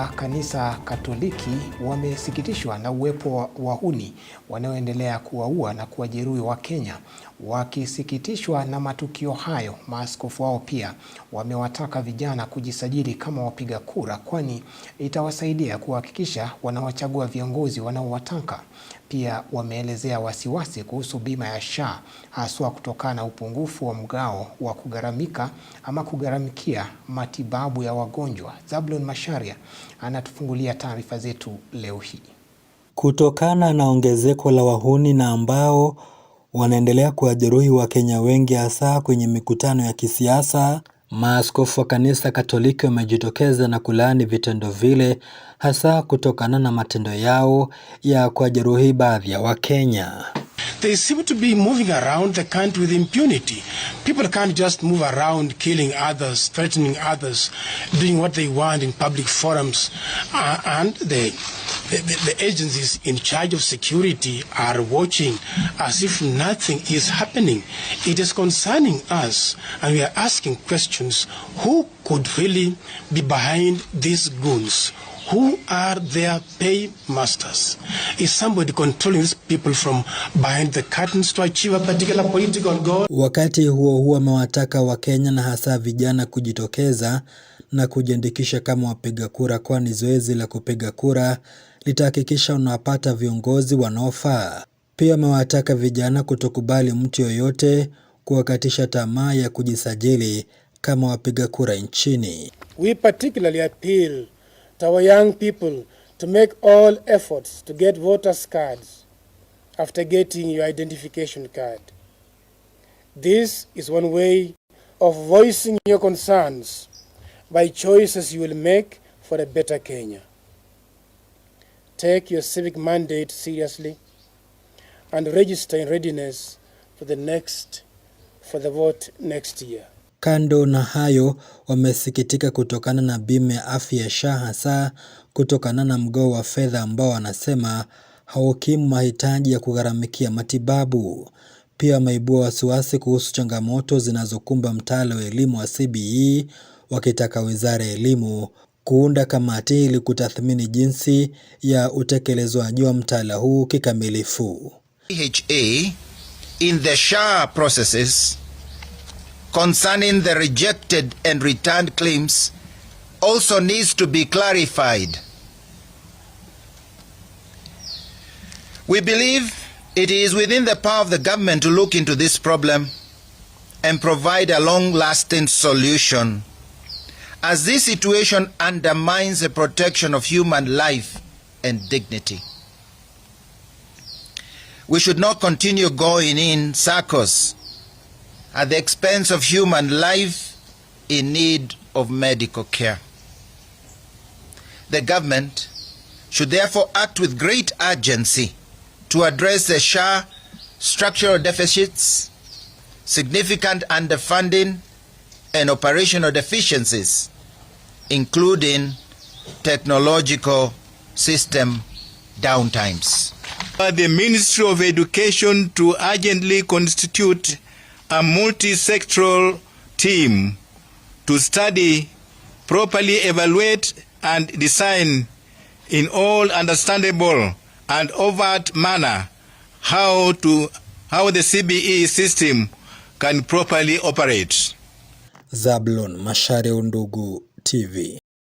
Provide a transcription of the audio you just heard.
wa kanisa Katoliki wamesikitishwa na uwepo wa wahuni wanaoendelea kuwaua na kuwajeruhi Wakenya. Wakisikitishwa na matukio hayo, maaskofu wao pia wamewataka vijana kujisajili kama wapiga kura, kwani itawasaidia kuhakikisha wanawachagua viongozi wanaowataka. Pia wameelezea wasiwasi kuhusu bima ya SHA, haswa kutokana na upungufu wa mgao wa kugharamikia matibabu ya wagonjwa. Zablon Macharia anatufungulia taarifa zetu leo hii. Kutokana na ongezeko la wahuni na ambao wanaendelea kuwajeruhi Wakenya wengi hasa kwenye mikutano ya kisiasa, maaskofu wa kanisa Katoliki wamejitokeza na kulaani vitendo vile, hasa kutokana na matendo yao ya kuwajeruhi baadhi ya Wakenya. They seem to be moving around the country with impunity. People can't just move around killing others, threatening others, doing what they want in public forums. And the agencies in charge of security are watching as if nothing is happening. It is concerning us, and we are asking questions. Who could really be behind these goons? Who are their paymasters? Is somebody controlling these people from behind the curtains to achieve a particular political goal? Wakati huo amewataka Wakenya na hasa vijana kujitokeza na kujiandikisha kama wapiga kura, kwani zoezi la kupiga kura litahakikisha unapata viongozi wanaofaa. Pia amewataka vijana kutokubali mtu yoyote kuwakatisha tamaa ya kujisajili kama wapiga kura nchini. We particularly appeal to our young people to make all efforts to get voters cards after getting your identification card. This is one way of voicing your concerns by choices you will make for a better Kenya. Take your civic mandate seriously and register in readiness for the vote next year. Kando na hayo, wamesikitika kutokana na bima ya afya ya SHA, hasa kutokana na mgao wa fedha ambao wanasema haukimu mahitaji ya kugharamikia matibabu. Pia wameibua wasiwasi kuhusu changamoto zinazokumba mtaala wa elimu wa CBE, wakitaka Wizara ya Elimu kuunda kamati ili kutathmini jinsi ya utekelezwaji wa mtaala huu kikamilifu. PHA in the SHA processes concerning the rejected and returned claims also needs to be clarified. We believe it is within the power of the government to look into this problem and provide a long-lasting solution, as this situation undermines the protection of human life and dignity. We should not continue going in circles at the expense of human life in need of medical care. The government should therefore act with great urgency to address the SHA structural deficits, significant underfunding, and operational deficiencies, including technological system downtimes. The Ministry of Education to urgently constitute a multi-sectoral team to study, properly evaluate, and design in all understandable and overt manner how the CBE system can properly operate. Zablon Macharia, Undugu TV.